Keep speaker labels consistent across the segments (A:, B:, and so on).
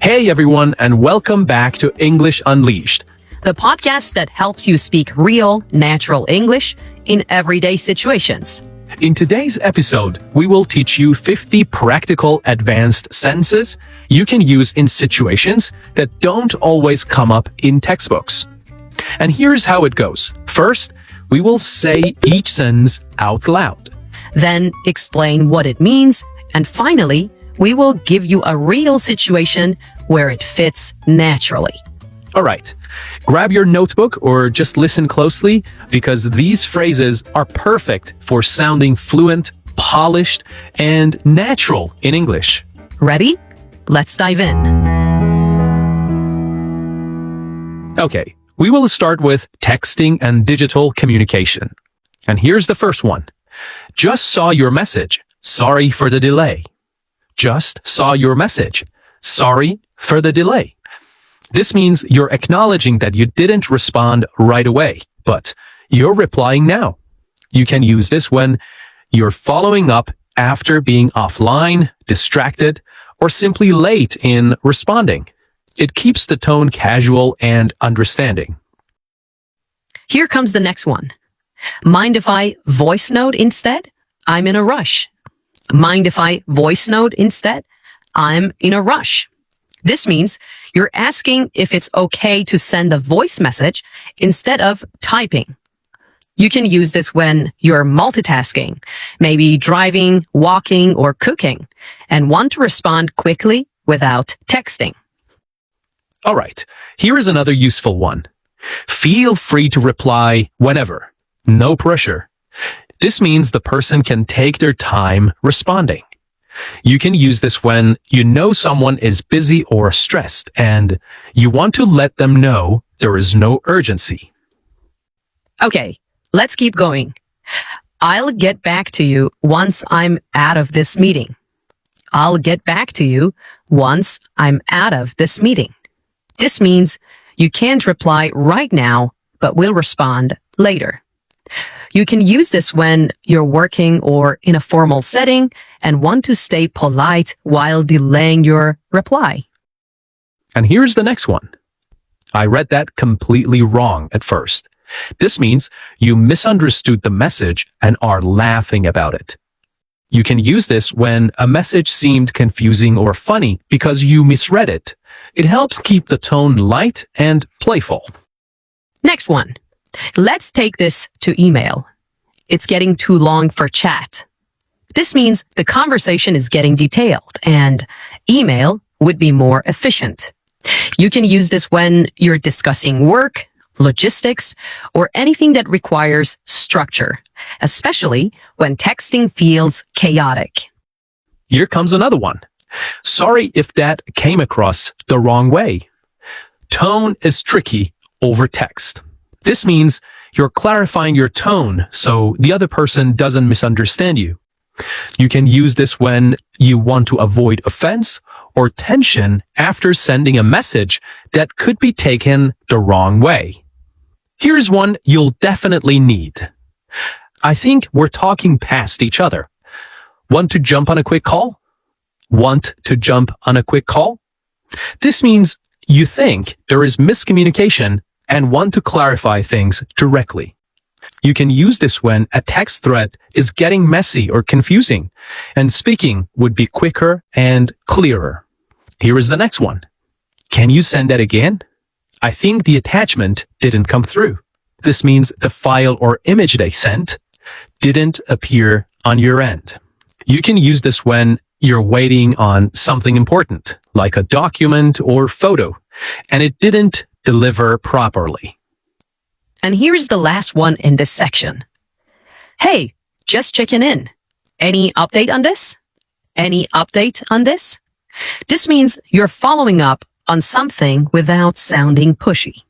A: Hey everyone, and welcome back to English Unleashed.
B: The podcast that helps you speak real, natural English in everyday situations.
A: In today's episode, we will teach you 50 practical advanced sentences you can use in situations that don't always come up in textbooks. And here's how it goes. First, we will say each sentence out loud.
B: Then explain what it means. And finally, we will give you a real situation where it fits naturally.
A: All right, grab your notebook or just listen closely because these phrases are perfect for sounding fluent, polished, and natural in English.
B: Ready? Let's dive in.
A: Okay, we will start with texting and digital communication. And here's the first one. Just saw your message. Sorry for the delay. Just saw your message. Sorry for the delay. This means you're acknowledging that you didn't respond right away, but you're replying now. You can use this when you're following up after being offline, distracted, or simply late in responding. It keeps the tone casual and understanding.
B: Here comes the next one. Mind if I voice note instead? I'm in a rush. Mind if I voice note instead? I'm in a rush. This means you're asking if it's okay to send a voice message instead of typing. You can use this when you're multitasking, maybe driving, walking, or cooking, and want to respond quickly without texting.
A: All right, here is another useful one. Feel free to reply whenever. No pressure. This means the person can take their time responding. You can use this when you know someone is busy or stressed and you want to let them know there is no urgency.
B: Okay, let's keep going. I'll get back to you once I'm out of this meeting. I'll get back to you once I'm out of this meeting. This means you can't reply right now, but will respond later. You can use this when you're working or in a formal setting and want to stay polite while delaying your reply.
A: And here's the next one. I read that completely wrong at first. This means you misunderstood the message and are laughing about it. You can use this when a message seemed confusing or funny because you misread it. It helps keep the tone light and playful.
B: Next one. Let's take this to email. It's getting too long for chat. This means the conversation is getting detailed and email would be more efficient. You can use this when you're discussing work, logistics, or anything that requires structure, especially when texting feels chaotic.
A: Here comes another one. Sorry if that came across the wrong way. Tone is tricky over text. This means you're clarifying your tone so the other person doesn't misunderstand you. You can use this when you want to avoid offense or tension after sending a message that could be taken the wrong way. Here's one you'll definitely need. I think we're talking past each other. Want to jump on a quick call? Want to jump on a quick call? This means you think there is miscommunication and want to clarify things directly. You can use this when a text thread is getting messy or confusing, and speaking would be quicker and clearer. Here is the next one. Can you send that again? I think the attachment didn't come through. This means the file or image they sent didn't appear on your end. You can use this when you're waiting on something important, like a document or photo, and it didn't deliver properly.
B: And here's the last one in this section. Hey, just checking in. Any update on this? Any update on this? This means you're following up on something without sounding pushy.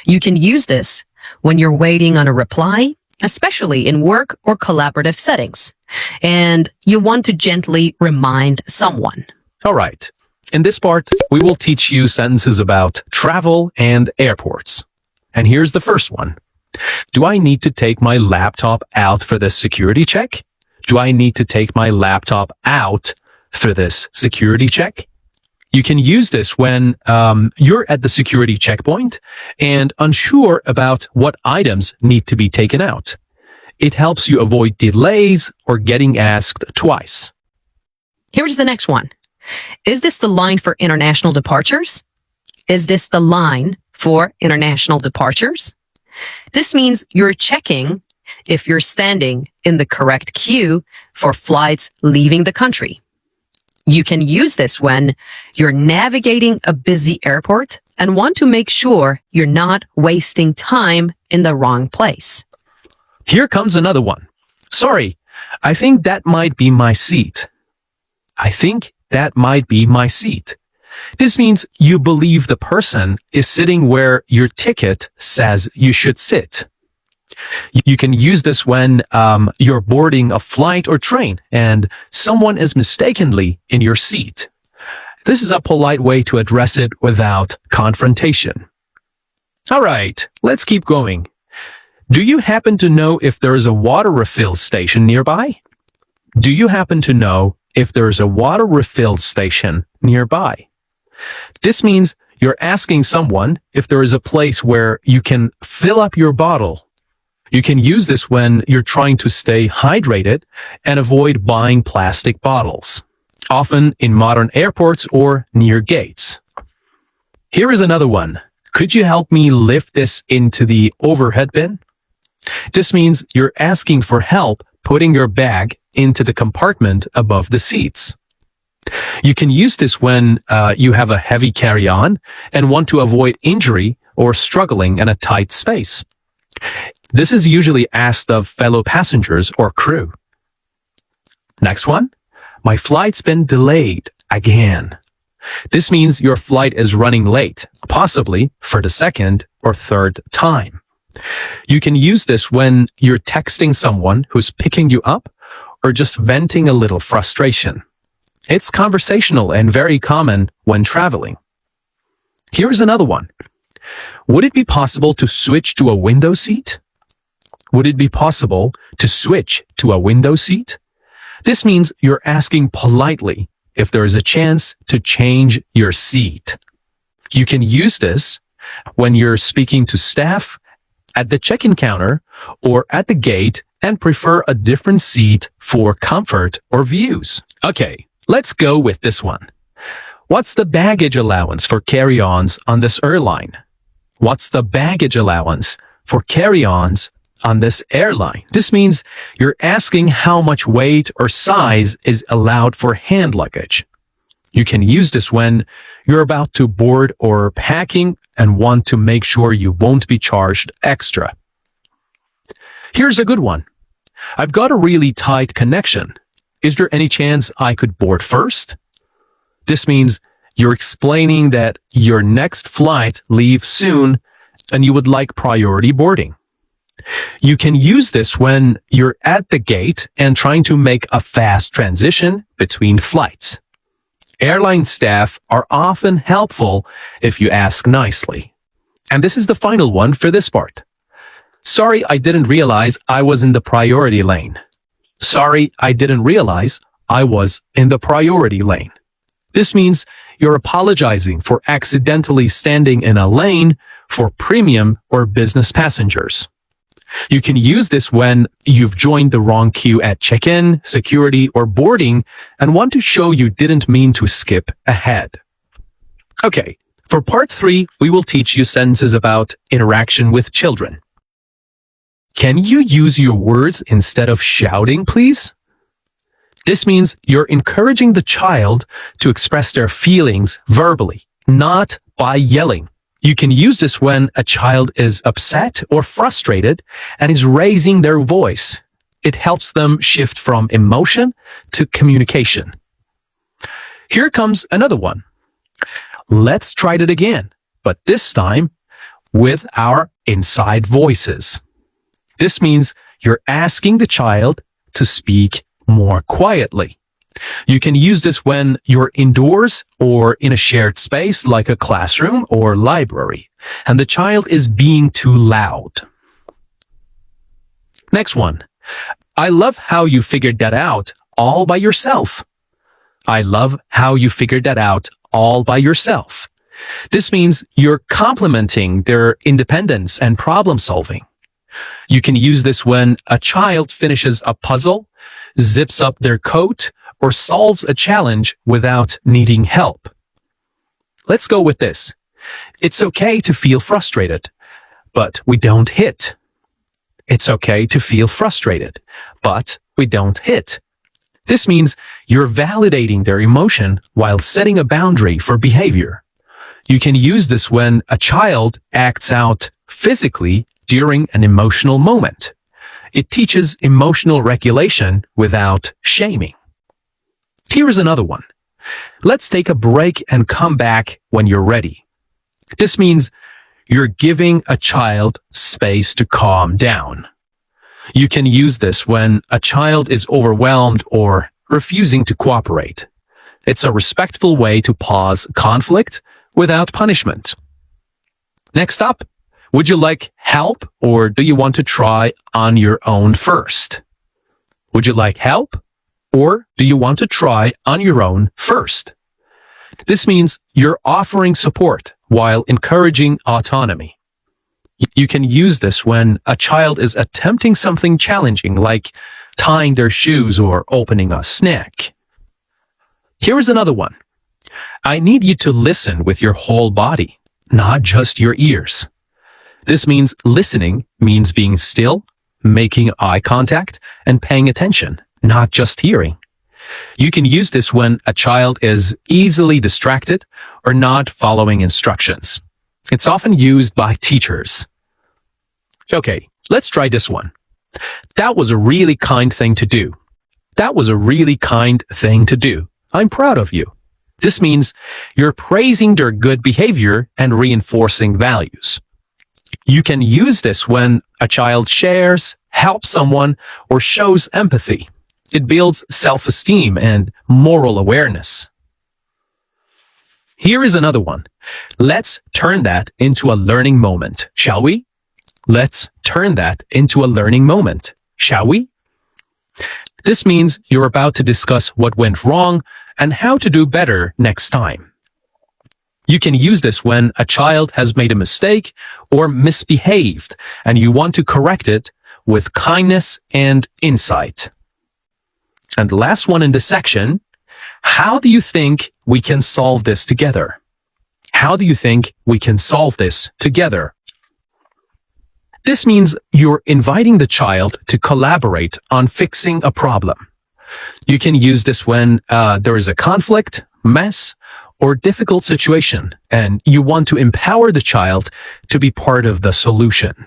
B: You can use this when you're waiting on a reply, especially in work or collaborative settings, and you want to gently remind someone.
A: All right. In this part, we will teach you sentences about travel and airports. And here's the first one. Do I need to take my laptop out for this security check? Do I need to take my laptop out for this security check? You can use this when you're at the security checkpoint and unsure about what items need to be taken out. It helps you avoid delays or getting asked twice.
B: Here's the next one. Is this the line for international departures? Is this the line for international departures? This means you're checking if you're standing in the correct queue for flights leaving the country. You can use this when you're navigating a busy airport and want to make sure you're not wasting time in the wrong place.
A: Here comes another one. Sorry, I think that might be my seat. I think that might be my seat. This means you believe the person is sitting where your ticket says you should sit. You can use this when you're boarding a flight or train and someone is mistakenly in your seat. This is a polite way to address it without confrontation. All right, let's keep going. Do you happen to know if there is a water refill station nearby? Do you happen to know if there is a water refill station nearby? This means you're asking someone if there is a place where you can fill up your bottle. You can use this when you're trying to stay hydrated and avoid buying plastic bottles, often in modern airports or near gates. Here is another one. Could you help me lift this into the overhead bin? This means you're asking for help putting your bag into the compartment above the seats. You can use this when you have a heavy carry-on and want to avoid injury or struggling in a tight space. This is usually asked of fellow passengers or crew. Next one. My flight's been delayed again. This means your flight is running late, possibly for the second or third time. You can use this when you're texting someone who's picking you up or just venting a little frustration. It's conversational and very common when traveling. Here's another one. Would it be possible to switch to a window seat? Would it be possible to switch to a window seat? This means you're asking politely if there is a chance to change your seat. You can use this when you're speaking to staff at the check-in counter or at the gate and prefer a different seat for comfort or views. Okay, let's go with this one. What's the baggage allowance for carry-ons on this airline? What's the baggage allowance for carry-ons on this airline? This means you're asking how much weight or size is allowed for hand luggage. You can use this when you're about to board or packing and want to make sure you won't be charged extra. Here's a good one. I've got a really tight connection. Is there any chance I could board first? This means you're explaining that your next flight leaves soon and you would like priority boarding. You can use this when you're at the gate and trying to make a fast transition between flights. Airline staff are often helpful if you ask nicely. And this is the final one for this part. Sorry, I didn't realize I was in the priority lane. Sorry, I didn't realize I was in the priority lane. This means you're apologizing for accidentally standing in a lane for premium or business passengers. You can use this when you've joined the wrong queue at check-in, security, or boarding and want to show you didn't mean to skip ahead. Okay, for part 3, we will teach you sentences about interaction with children. Can you use your words instead of shouting, please? This means you're encouraging the child to express their feelings verbally, not by yelling. You can use this when a child is upset or frustrated and is raising their voice. It helps them shift from emotion to communication. Here comes another one. Let's try it again, but this time with our inside voices. This means you're asking the child to speak more quietly. You can use this when you're indoors or in a shared space like a classroom or library, and the child is being too loud. Next one. I love how you figured that out all by yourself. I love how you figured that out all by yourself. This means you're complimenting their independence and problem solving. You can use this when a child finishes a puzzle, zips up their coat, or solves a challenge without needing help. Let's go with this. It's okay to feel frustrated, but we don't hit. It's okay to feel frustrated, but we don't hit. This means you're validating their emotion while setting a boundary for behavior. You can use this when a child acts out physically during an emotional moment. It teaches emotional regulation without shaming. Here is another one. Let's take a break and come back when you're ready. This means you're giving a child space to calm down. You can use this when a child is overwhelmed or refusing to cooperate. It's a respectful way to pause conflict without punishment. Next up, would you like help or do you want to try on your own first? Would you like help or do you want to try on your own first? This means you're offering support while encouraging autonomy. You can use this when a child is attempting something challenging like tying their shoes or opening a snack. Here is another one. I need you to listen with your whole body, not just your ears. This means listening means being still, making eye contact, and paying attention, not just hearing. You can use this when a child is easily distracted or not following instructions. It's often used by teachers. Okay, let's try this one. That was a really kind thing to do. That was a really kind thing to do. I'm proud of you. This means you're praising their good behavior and reinforcing values. You can use this when a child shares, helps someone, or shows empathy. It builds self-esteem and moral awareness. Here is another one. Let's turn that into a learning moment, shall we? Let's turn that into a learning moment, shall we? This means you're about to discuss what went wrong and how to do better next time. You can use this when a child has made a mistake or misbehaved and you want to correct it with kindness and insight. And the last one in this section, how do you think we can solve this together? How do you think we can solve this together? This means you're inviting the child to collaborate on fixing a problem. You can use this when there is a conflict, mess, or difficult situation, and you want to empower the child to be part of the solution.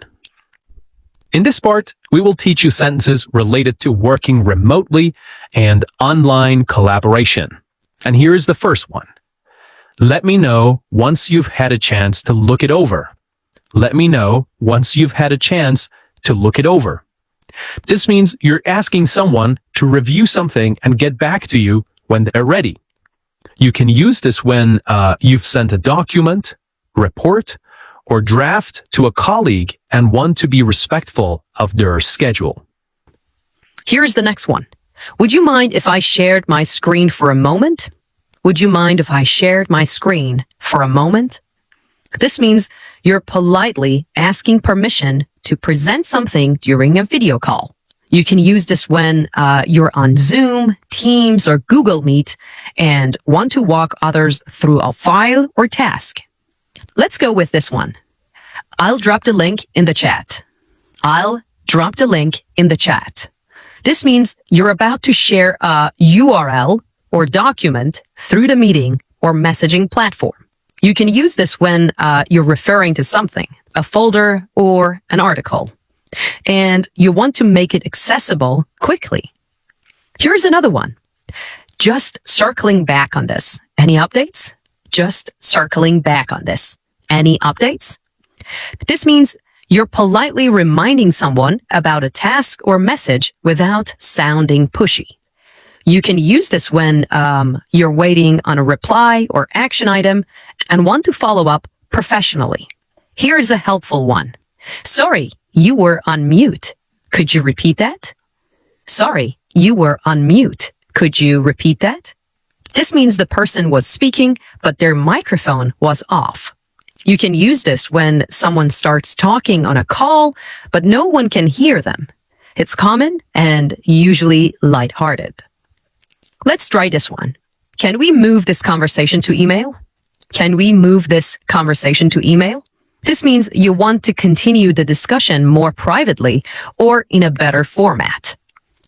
A: In this part, we will teach you sentences related to working remotely and online collaboration. And here is the first one. Let me know once you've had a chance to look it over. Let me know once you've had a chance to look it over. This means you're asking someone to review something and get back to you when they're ready. You can use this when you've sent a document, report, or draft to a colleague and want to be respectful of their schedule.
B: Here's the next one. Would you mind if I shared my screen for a moment? Would you mind if I shared my screen for a moment? This means you're politely asking permission to present something during a video call. You can use this when you're on Zoom, Teams, or Google Meet and want to walk others through a file or task. Let's go with this one. I'll drop the link in the chat. I'll drop the link in the chat. This means you're about to share a URL or document through the meeting or messaging platform. You can use this when you're referring to something, a folder or an article, and you want to make it accessible quickly. Here's another one. Just circling back on this. Any updates? Just circling back on this. Any updates? This means you're politely reminding someone about a task or message without sounding pushy. You can use this when you're waiting on a reply or action item and want to follow up professionally. Here's a helpful one. Sorry, you were on mute. Could you repeat that? Sorry, you were on mute. Could you repeat that? This means the person was speaking, but their microphone was off. You can use this when someone starts talking on a call, but no one can hear them. It's common and usually lighthearted. Let's try this one. Can we move this conversation to email? Can we move this conversation to email? This means you want to continue the discussion more privately or in a better format.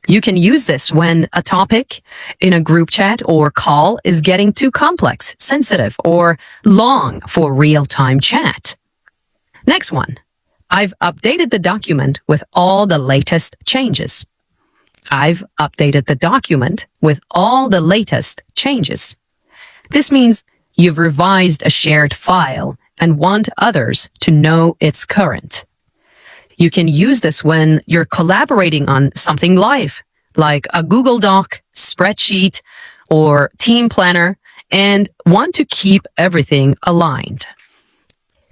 B: You can use this when a topic in a group chat or call is getting too complex, sensitive, or long for real-time chat. Next one. I've updated the document with all the latest changes. I've updated the document with all the latest changes. This means you've revised a shared file and want others to know it's current. You can use this when you're collaborating on something live, like a Google Doc, spreadsheet, or team planner, and want to keep everything aligned.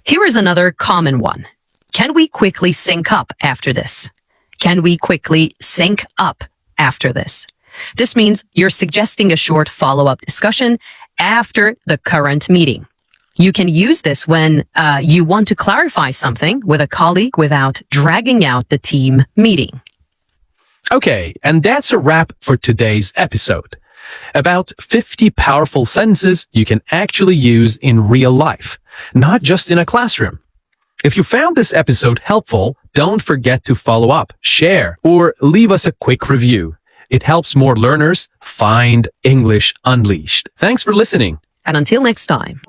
B: Here is another common one. Can we quickly sync up after this? Can we quickly sync up after this? This means you're suggesting a short follow-up discussion after the current meeting. You can use this when you want to clarify something with a colleague without dragging out the team meeting.
A: Okay, and that's a wrap for today's episode. About 50 powerful sentences you can actually use in real life, not just in a classroom. If you found this episode helpful, don't forget to follow up, share, or leave us a quick review. It helps more learners find English Unleashed. Thanks for listening.
B: And until next time.